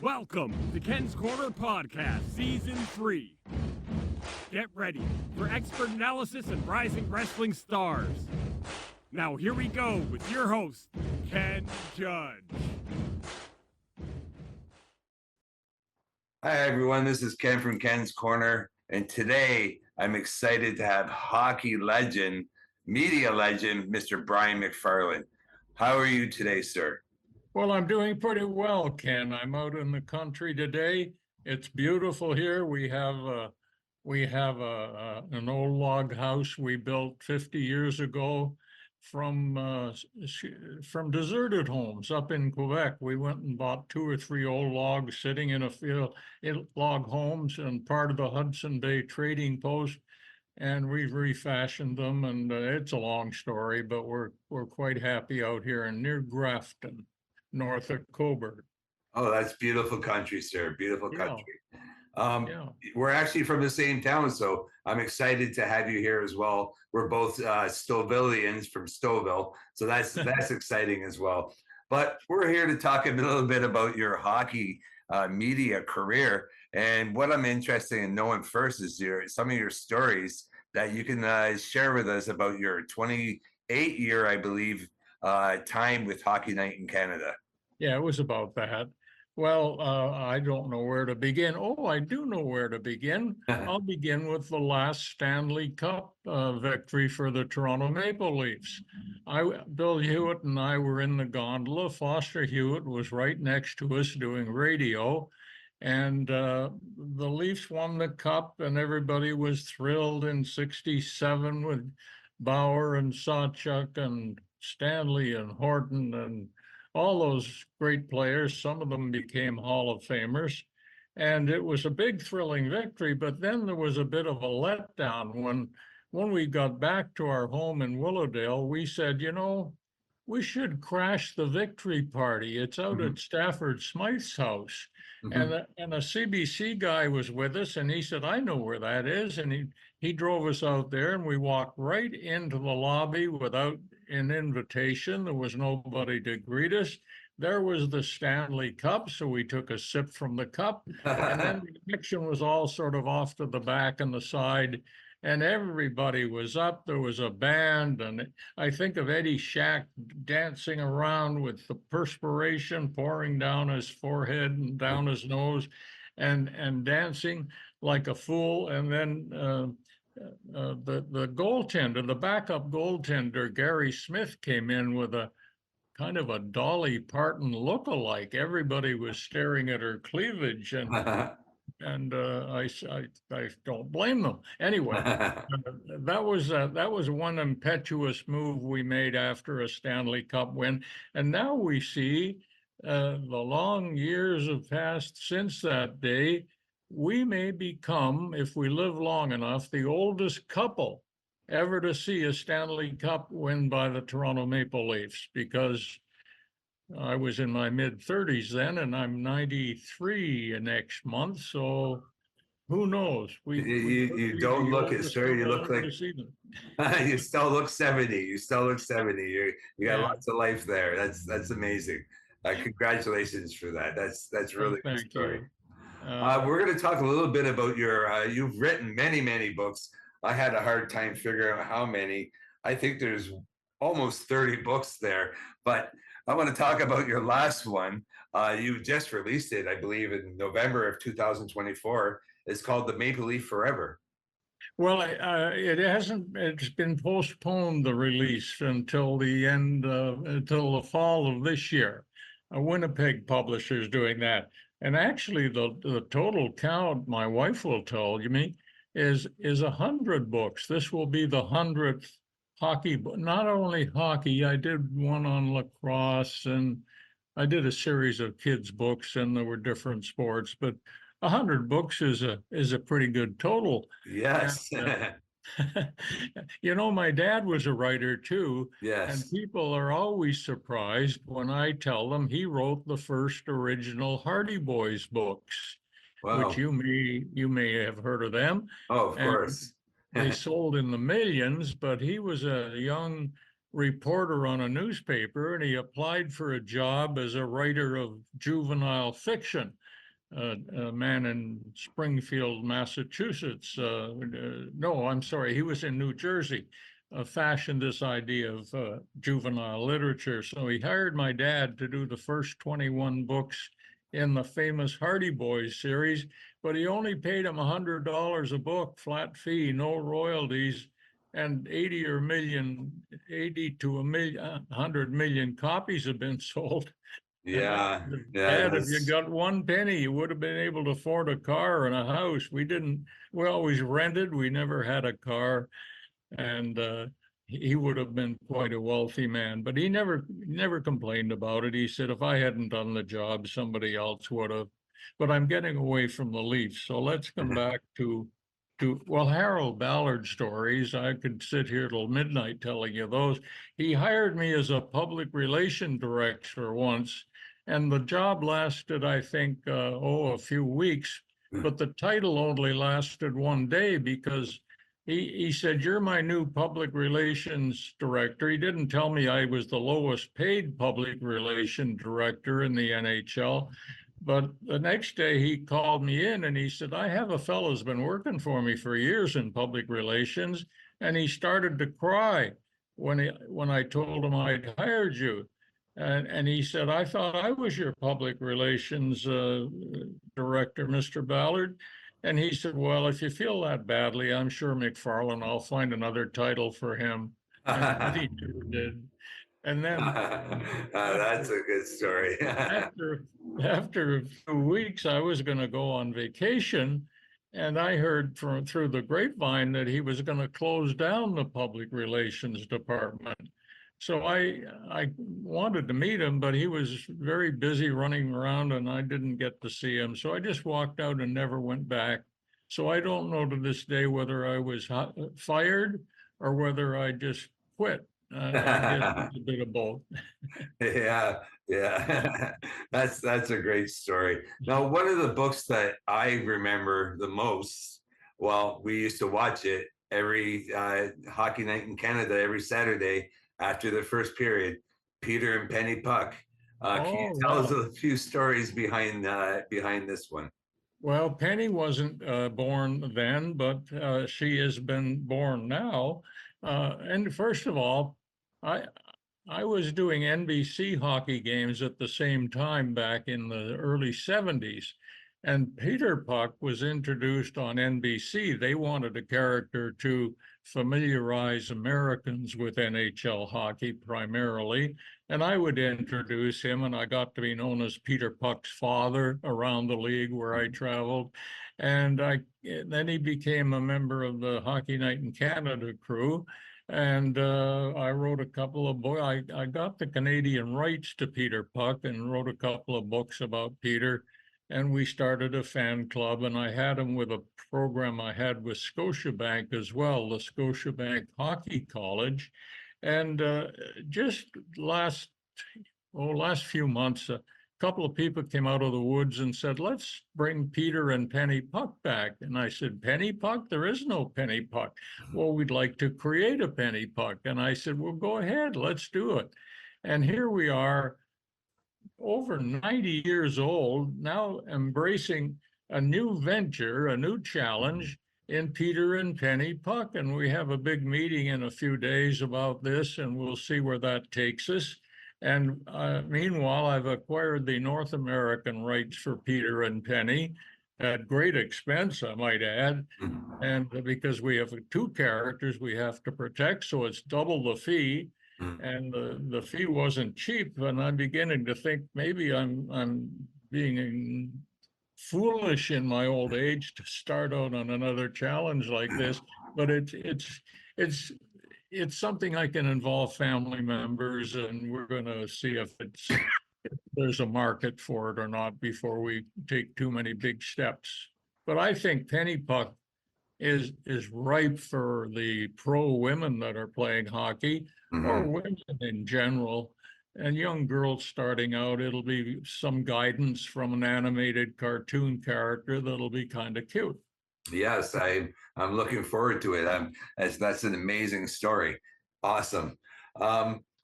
Welcome to Ken's Corner Podcast, Season 3. Get ready for expert analysis and rising wrestling stars. Now here we go with your host, Ken Judge. Hi everyone, this is Ken from Ken's Corner, and today I'm excited to have hockey legend, media legend, Mr. Brian McFarlane. How are you today, sir? Well, I'm doing pretty well, Ken. I'm out in the country today. It's beautiful here. We have an old log house we built 50 years ago from deserted homes up in Quebec. We went and bought 2 or 3 old logs sitting in a field, log homes, and part of the Hudson Bay trading post. And we've refashioned them, and it's a long story, but we're quite happy out here and near Grafton, north of Cobourg. Oh, that's beautiful country, sir. Beautiful country. Yeah. We're actually from the same town, so I'm excited to have you here as well. We're both Stovevillians from Stouffville, so that's exciting as well. But we're here to talk a little bit about your hockey media career. And what I'm interested in knowing first is some of your stories that you can share with us about your 28-year, I believe, time with Hockey Night in Canada. Yeah, it was about that. Well, I don't know where to begin. Oh, I do know where to begin. I'll begin with the last Stanley Cup victory for the Toronto Maple Leafs. Bill Hewitt and I were in the gondola. Foster Hewitt was right next to us doing radio. And the Leafs won the cup, and everybody was thrilled in '67 with Bauer and Sawchuk and Stanley and Horton and all those great players. Some of them became Hall of Famers. And it was a big, thrilling victory. But then there was a bit of a letdown. When we got back to our home in Willowdale, we said, we should crash the victory party. It's out at Stafford Smythe's house. And a CBC guy was with us, and he said, I know where that is. And he drove us out there, and we walked right into the lobby without an invitation. There was nobody to greet us. There was the Stanley Cup, so we took a sip from the cup. And then the action was all sort of off to the back and the side. And everybody was up. There was a band, and I think of Eddie Shack dancing around with the perspiration pouring down his forehead and down his nose, and dancing like a fool. And then the goaltender, the backup goaltender, Gary Smith, came in with a kind of a Dolly Parton look-alike. Everybody was staring at her cleavage, and I don't blame them. Anyway, that was one impetuous move we made after a Stanley Cup win. And now we see the long years have passed since that day. We may become, if we live long enough, the oldest couple ever to see a Stanley Cup win by the Toronto Maple Leafs, because I was in my mid-30s then, and I'm 93 next month, so who knows? You don't look it, sir. You look like you still look 70. You still look 70. You got lots of life there. That's amazing. Congratulations for that. That's really good story. We're going to talk a little bit about you've written many books. I had a hard time figuring out how many. I think there's almost 30 books there, but I want to talk about your last one. You just released it, I believe, in November of 2024. It's called The Maple Leaf Forever. Well, it's been postponed, the release, until the fall of this year. Winnipeg publisher's doing that. And actually, the total count, my wife will tell me, is 100 books. This will be the 100th hockey book. Not only hockey, I did one on lacrosse, and I did a series of kids' books, and there were different sports. But 100 books is a pretty good total. Yes. And, my dad was a writer too. Yes. And people are always surprised when I tell them he wrote the first original Hardy Boys books. Wow. Which you may have heard of them. Oh, of course. They sold in the millions, but he was a young reporter on a newspaper, and he applied for a job as a writer of juvenile fiction. A man in Springfield, Massachusetts. No, I'm sorry, he was in New Jersey, fashioned this idea of juvenile literature. So he hired my dad to do the first 21 books in the famous Hardy Boys series, but he only paid him $100 a book, flat fee, no royalties, and 80 to 100 million copies have been sold. Yeah, Dad, if you got one penny, you would have been able to afford a car and a house. We always rented. We never had a car. And he would have been quite a wealthy man, but he never complained about it. He said, if I hadn't done the job, somebody else would have. But I'm getting away from the Leafs. So let's come back to Harold Ballard stories. I could sit here till midnight telling you those. He hired me as a public relation director once, and the job lasted, I think, a few weeks, but the title only lasted one day because he said, you're my new public relations director. He didn't tell me I was the lowest paid public relation director in the NHL. But the next day he called me in and he said, I have a fellow who's been working for me for years in public relations. And he started to cry when I told him I'd hired you. And he said, I thought I was your public relations director, Mr. Ballard. And he said, well, if you feel that badly, I'm sure McFarlane, I'll find another title for him. And he never did. And then that's a good story. after a few weeks, I was going to go on vacation, and I heard through the grapevine that he was going to close down the public relations department. So I wanted to meet him, but he was very busy running around and I didn't get to see him. So I just walked out and never went back. So I don't know to this day whether I was fired or whether I just quit. I guess it's a bit of both. Yeah. That's a great story. Now, one of the books that I remember the most, well, we used to watch it every hockey night in Canada every Saturday after the first period, Peter and Penny Puck. Can you tell us a few stories behind this one? Well, Penny wasn't born then, but she has been born now. And first of all, I was doing NBC hockey games at the same time back in the early 70s. And Peter Puck was introduced on NBC. They wanted a character to familiarize Americans with NHL hockey primarily. And I would introduce him, and I got to be known as Peter Puck's father around the league where I traveled. And then he became a member of the Hockey Night in Canada crew. And I wrote a couple of books. I got the Canadian rights to Peter Puck and wrote a couple of books about Peter. And we started a fan club, and I had him with a program I had with Scotiabank as well, the Scotiabank Hockey College. And just last few months, a couple of people came out of the woods and said, let's bring Peter and Penny Puck back. And I said, Penny Puck? There is no Penny Puck. Well, we'd like to create a Penny Puck. And I said, well, go ahead, let's do it. And here we are, over 90 years old, now embracing a new venture, a new challenge in Peter and Penny Puck. And we have a big meeting in a few days about this, and we'll see where that takes us. And meanwhile, I've acquired the North American rights for Peter and Penny at great expense, I might add. And because we have two characters we have to protect, so it's double the fee. And the fee wasn't cheap, and I'm beginning to think maybe I'm being foolish in my old age to start out on another challenge like this. But it's something I can involve family members, and we're going to see if there's a market for it or not before we take too many big steps. But I think Penny Puck is ripe for the pro women that are playing hockey, or women in general, and young girls starting out. It'll be some guidance from an animated cartoon character that'll be kind of cute. Yes, I'm looking forward to it. That's an amazing story. Awesome.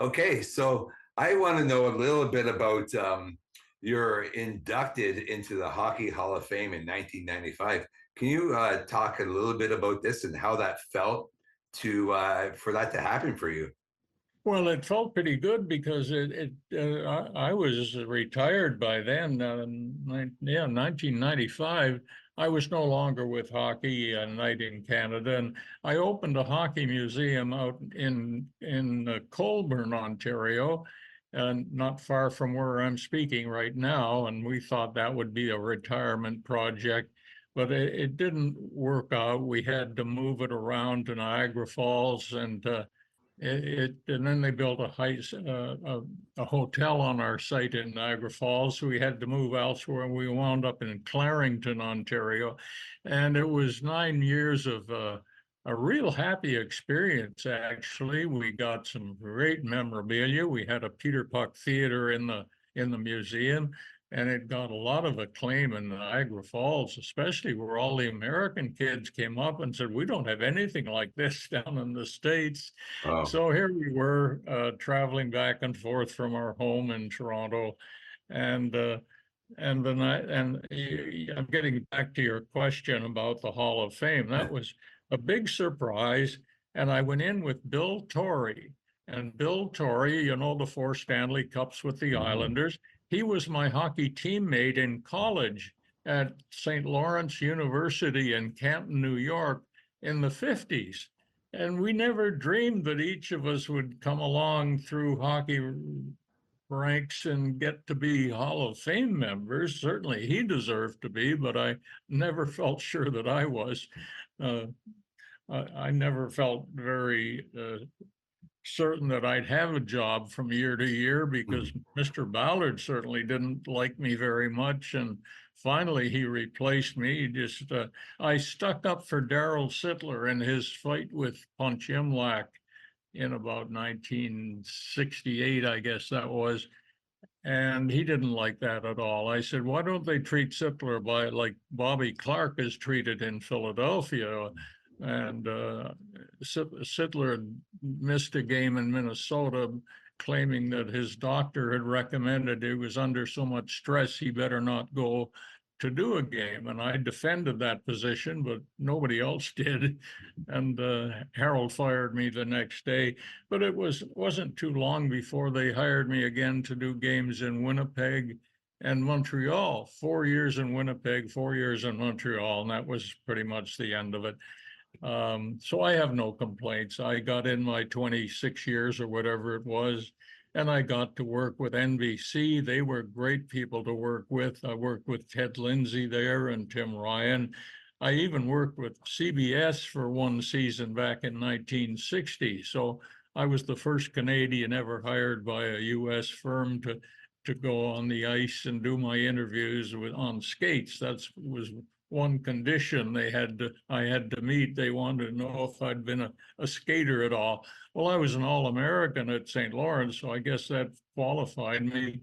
Okay, so I want to know a little bit about you're inducted into the Hockey Hall of Fame in 1995. Can you talk a little bit about this and how that felt to for that to happen for you? Well, it felt pretty good because I was retired by then. 1995. I was no longer with Hockey Night in Canada, and I opened a hockey museum out in Colborne, Ontario, and not far from where I'm speaking right now. And we thought that would be a retirement project, but it didn't work out. We had to move it around to Niagara Falls, and and then they built a hotel on our site in Niagara Falls, so we had to move elsewhere, and we wound up in Clarington, Ontario, and it was 9 years of a real happy experience. Actually, we got some great memorabilia. We had a Peter Puck theater in the museum, and it got a lot of acclaim in Niagara Falls, especially where all the American kids came up and said, "We don't have anything like this down in the States." Oh, So here we were traveling back and forth from our home in Toronto, and then I'm getting back to your question about the Hall of Fame. That was a big surprise, and I went in with Bill Torrey. And Bill Torrey, you know, the 4 Stanley Cups with the Islanders. He was my hockey teammate in college at St. Lawrence University in Canton, New York in the 50s. And we never dreamed that each of us would come along through hockey ranks and get to be Hall of Fame members. Certainly he deserved to be, but I never felt sure that I was. I never felt very certain that I'd have a job from year to year, because Mr. Ballard certainly didn't like me very much. And finally, he replaced me. I stuck up for Darryl Sittler in his fight with Punch Imlach in about 1968, I guess that was. And he didn't like that at all. I said, why don't they treat Sittler like Bobby Clark is treated in Philadelphia? And Sittler missed a game in Minnesota, claiming that his doctor had recommended he was under so much stress he better not go to do a game. And I defended that position, but nobody else did. And Harold fired me the next day. But it wasn't too long before they hired me again to do games in Winnipeg and Montreal. 4 years in Winnipeg, 4 years in Montreal, and that was pretty much the end of it. So I have no complaints. I got in my 26 years or whatever it was, and I got to work with NBC. They were great people to work with. I worked with Ted Lindsay there and Tim Ryan. I even worked with CBS for one season back in 1960. So I was the first Canadian ever hired by a U.S. firm to go on the ice and do my interviews on skates. That was one condition I had to meet. They wanted to know if I'd been a skater at all. Well, I was an All-American at St. Lawrence, so I guess that qualified me.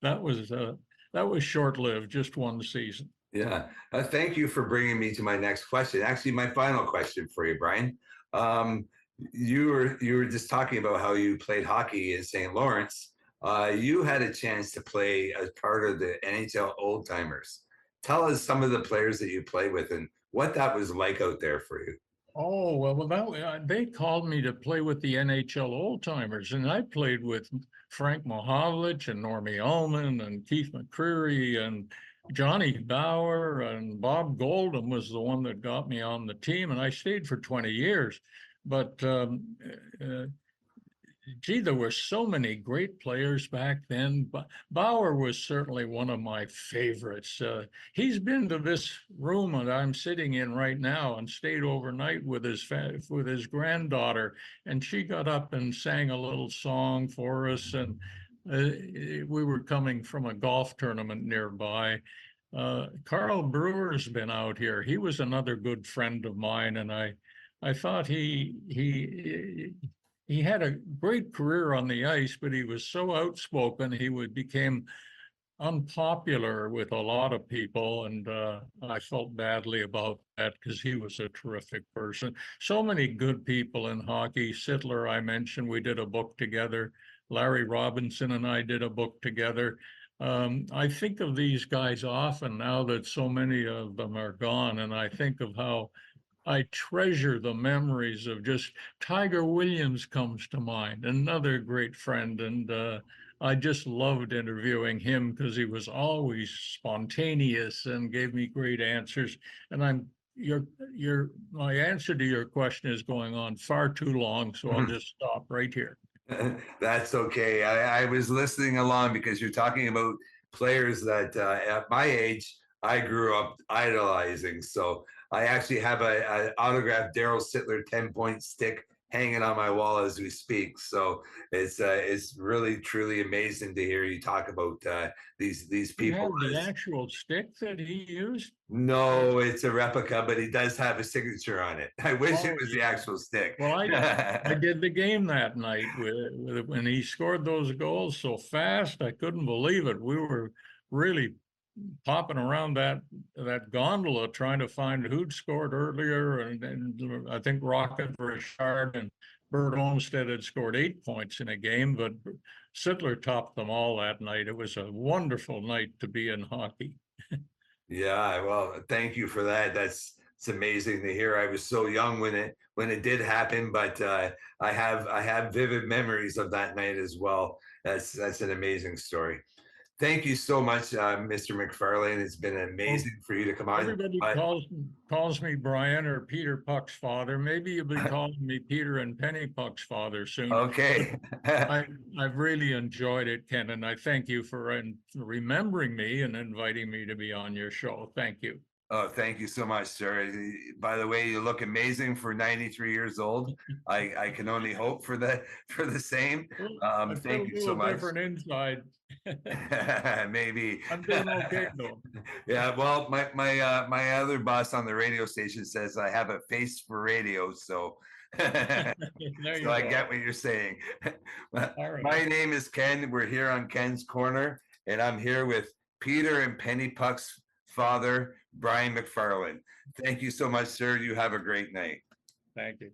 That was short-lived, just one season. yeah. Thank you for bringing me to my next question. Actually, my final question for you, Brian. You were just talking about how you played hockey in St. Lawrence. You had a chance to play as part of the NHL Old Timers. Tell us some of the players that you played with and what that was like out there for you. Oh, well, they called me to play with the NHL Old Timers, and I played with Frank Mahovlich and Normie Ullman and Keith McCreary and Johnny Bauer, and Bob Goldham was the one that got me on the team, and I stayed for 20 years. But gee, there were so many great players back then. But Bauer was certainly one of my favorites. He's been to this room that I'm sitting in right now and stayed overnight with his granddaughter, and she got up and sang a little song for us. And we were coming from a golf tournament nearby. Carl Brewer's been out here. He was another good friend of mine, and I thought he had a great career on the ice, but he was so outspoken, became unpopular with a lot of people, and I felt badly about that because he was a terrific person. So many good people in hockey. Sittler, I mentioned, we did a book together. Larry Robinson and I did a book together. I think of these guys often now that so many of them are gone, and I think of how I treasure the memories of just Tiger Williams comes to mind, another great friend. And I just loved interviewing him because he was always spontaneous and gave me great answers. And my answer to your question is going on far too long, so I'll just stop right here. That's okay. I was listening along because you're talking about players that at my age I grew up idolizing. So I actually have a autographed Daryl Sittler 10-point stick hanging on my wall as we speak. So it's really truly amazing to hear you talk about these You people. have the actual stick that he used? No, it's a replica, but he does have a signature on it. I wish it Oh, was the yeah. actual stick. Well, I did the game that night when he scored those goals so fast. I couldn't believe it. We were really popping around that gondola trying to find who'd scored earlier, and I think Rocket Richard and Bert Olmsted had scored 8 points in a game, but Sittler topped them all that night. It was a wonderful night to be in hockey. Yeah, well, thank you for that. It's amazing to hear. I was so young when it did happen, but I have vivid memories of that night as well. That's an amazing story. Thank you so much, Mr. McFarlane. It's been amazing for you to come on. Everybody calls me Brian or Peter Puck's father. Maybe you'll be calling me Peter and Penny Puck's father soon. Okay. I've really enjoyed it, Ken, and I thank you for remembering me and inviting me to be on your show. Thank you. Oh, thank you so much, sir. By the way, you look amazing for 93 years old. I can only hope for the same. Thank you so much. Different inside. Maybe. I'm doing okay though. Yeah, well, my other boss on the radio station says I have a face for radio, so so I get what you're saying. Right. My name is Ken. We're here on Ken's Corner, and I'm here with Peter and Penny Puck's father, Brian McFarlane. Thank you so much, sir. You have a great night. Thank you.